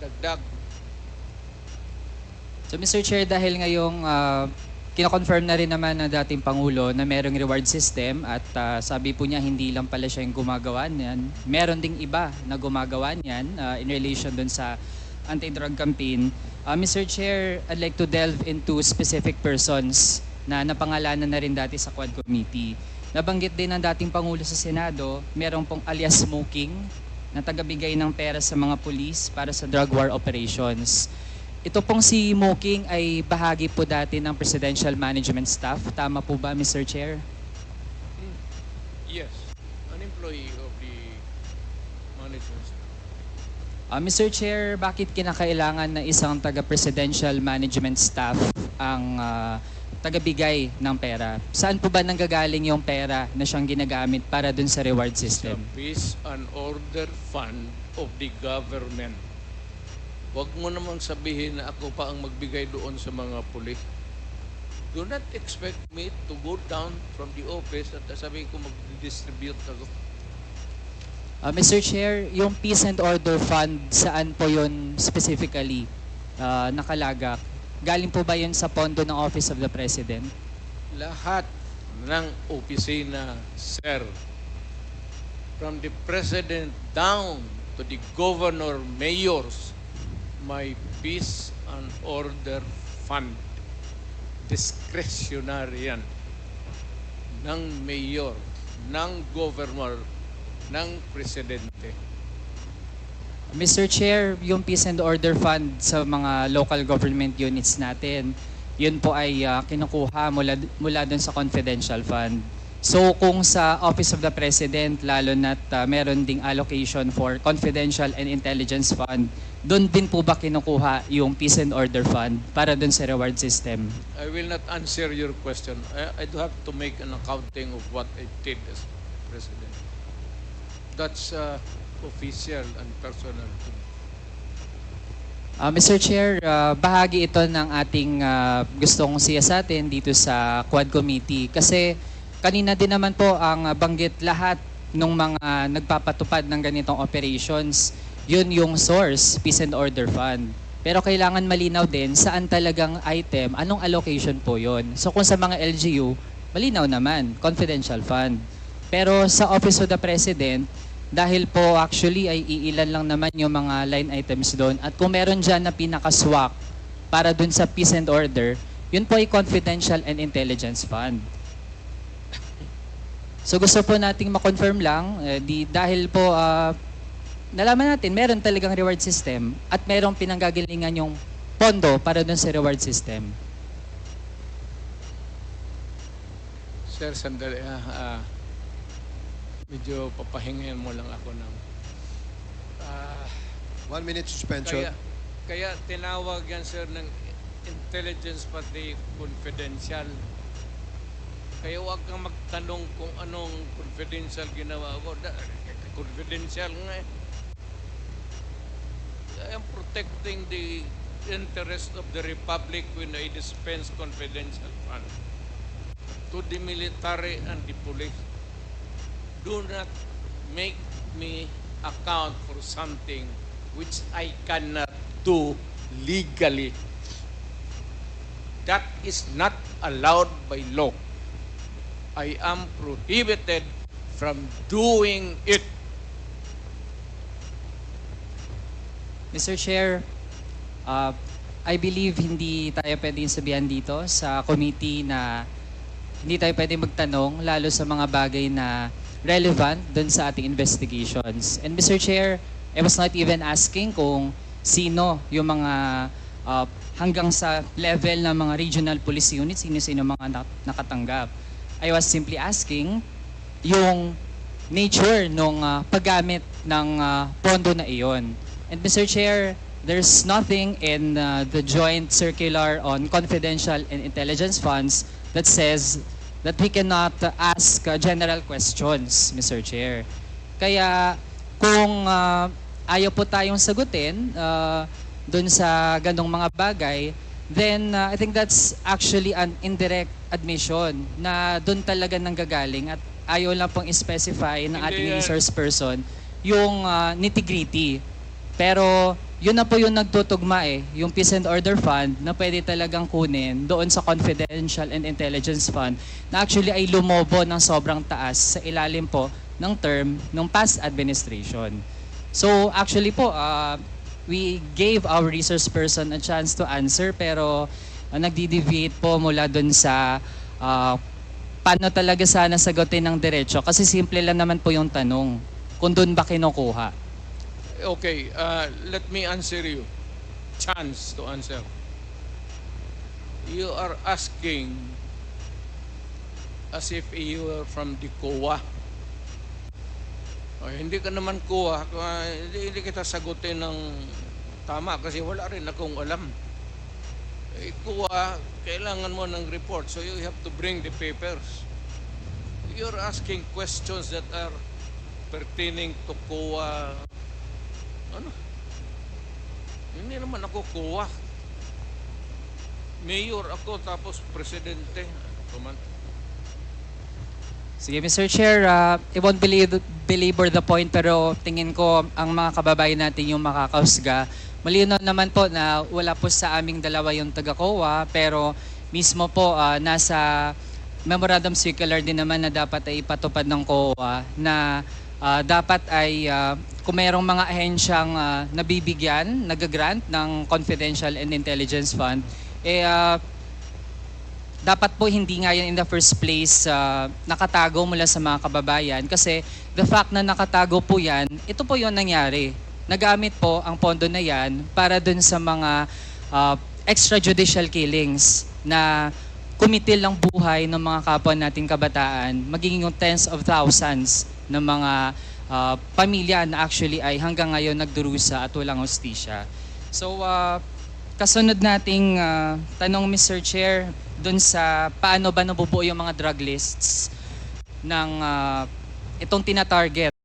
dagdag. So Mr. Chair, dahil ngayong kina-confirm na rin naman ng dating Pangulo na merong reward system at sabi po niya hindi lang pala siya yung gumagawa niyan. Meron ding iba na gumagawa niyan in relation dun sa anti-drug campaign. Mr. Chair, I'd like to delve into specific persons na napangalanan na rin dati sa Quad Committee. Nabanggit din ng dating Pangulo sa Senado, merong pong alias smoking na tagabigay ng pera sa mga pulis para sa drug war operations. Ito pong si Moking ay bahagi po dati ng Presidential Management Staff. Tama po ba, Mr. Chair? Yes, an employee of the management staff. Mr. Chair, bakit kinakailangan na isang taga-Presidential Management Staff ang tagabigay ng pera? Saan po ba nanggagaling yung pera na siyang ginagamit para dun sa reward system? Sa peace and order fund of the government. Huwag mo namang sabihin na ako pa ang magbigay doon sa mga pulis. Do not expect me to go down from the office at sabihin ko mag-distribute ako. Mr. Chair, yung Peace and Order Fund, saan po yun specifically nakalagak? Galing po ba yun sa pondo ng Office of the President? Lahat ng opisina, sir, from the President down to the governor, mayors, may Peace and Order Fund. Discretionary yan. Ng mayor, ng governor, ng presidente. Mr. Chair, yung Peace and Order Fund sa mga local government units natin, yun po ay kinukuha mula dun sa confidential fund. So kung sa Office of the President, lalo na't meron ding allocation for confidential and intelligence fund, doon din po ba kinukuha yung Peace and Order Fund para doon sa reward system? I will not answer your question. I do have to make an accounting of what I did as president. That's official and personal to me. Mr. Chair, bahagi ito ng ating gustong siyasatin dito sa Quad Committee kasi kanina din naman po ang banggit lahat ng mga nagpapatupad ng ganitong operations, yun yung source, Peace and Order Fund. Pero kailangan malinaw din saan talagang item, anong allocation po yun. So kung sa mga LGU, malinaw naman, confidential fund. Pero sa Office of the President, dahil po actually ay iilan lang naman yung mga line items doon. At kung meron dyan na pinakaswak para doon sa Peace and Order, yun po ay confidential and intelligence fund. So gusto po nating ma-confirm lang, dahil po nalaman natin meron talagang reward system at merong pinanggagalingan yung pondo para doon sa reward system. Sir, sandali. Medyo papahingin mo lang ako ng... 1 minute suspension. Kaya tinawag yan, sir, ng intelligence pati confidential. Kaya huwag kang magtanong kung anong confidential ginawa ko. Confidential nga eh. I am protecting the interest of the Republic when I dispense confidential fund to the military and the police. Do not make me account for something which I cannot do legally. That is not allowed by law. I am prohibited from doing it. Mr. Chair, I believe hindi tayo pwedeng sabihan dito sa committee na hindi tayo pwedeng magtanong lalo sa mga bagay na relevant dun sa ating investigations. And Mr. Chair, I was not even asking kung sino yung mga hanggang sa level ng mga regional police units, sino-sino mga nakatanggap. I was simply asking yung nature ng paggamit ng pondo na iyon. And Mr. Chair, there's nothing in the joint circular on confidential and intelligence funds that says that we cannot ask general questions, Mr. Chair. Kaya kung ayaw po tayong sagutin dun sa ganong mga bagay, then I think that's actually an indirect admission na dun talaga nanggagaling at ayaw lang pong specify ng ating resource person yung nitty-gritty. Pero yun na po yung nagtutugma yung Peace and Order Fund na pwede talagang kunin doon sa Confidential and Intelligence Fund na actually ay lumobo ng sobrang taas sa ilalim po ng term ng past administration. So actually po, we gave our resource person a chance to answer pero nagdi-deviate po mula doon sa paano talaga sana sagutin ng diretso kasi simple lang naman po yung tanong kung doon ba kinukuha. Okay, let me answer you. Chance to answer. You are asking as if you are from the COA. Hindi ka naman COA, hindi kita sagutin ng tama kasi wala rin akong alam. COA, kailangan mo ng report, so you have to bring the papers. You're asking questions that are pertaining to COA. Ano? Hindi naman ako COA. Mayor ako tapos presidente. Sige, Mr. Chair, I won't belabor the point pero tingin ko ang mga kababayan natin yung makakausga. Malinaw naman po na wala po sa aming dalawa yung taga-COA pero mismo po nasa memorandum circular din naman na dapat ay ipatupad ng COA na dapat ay kung mayroong mga ahensyang nabibigyan, nag-grant ng Confidential and Intelligence Fund, dapat po hindi nga yan in the first place nakatago mula sa mga kababayan kasi the fact na nakatago po yan, ito po yung nangyari. Nagamit po ang pondo na yan para dun sa mga extrajudicial killings na kumitil ng buhay ng mga kapwa nating kabataan, magiging yung tens of thousands ng mga pamilya na actually ay hanggang ngayon nagdurusa at walang hustisya. So, kasunod nating tanong, Mr. Chair, dun sa paano ba nabubuo yung mga drug lists ng itong tina-target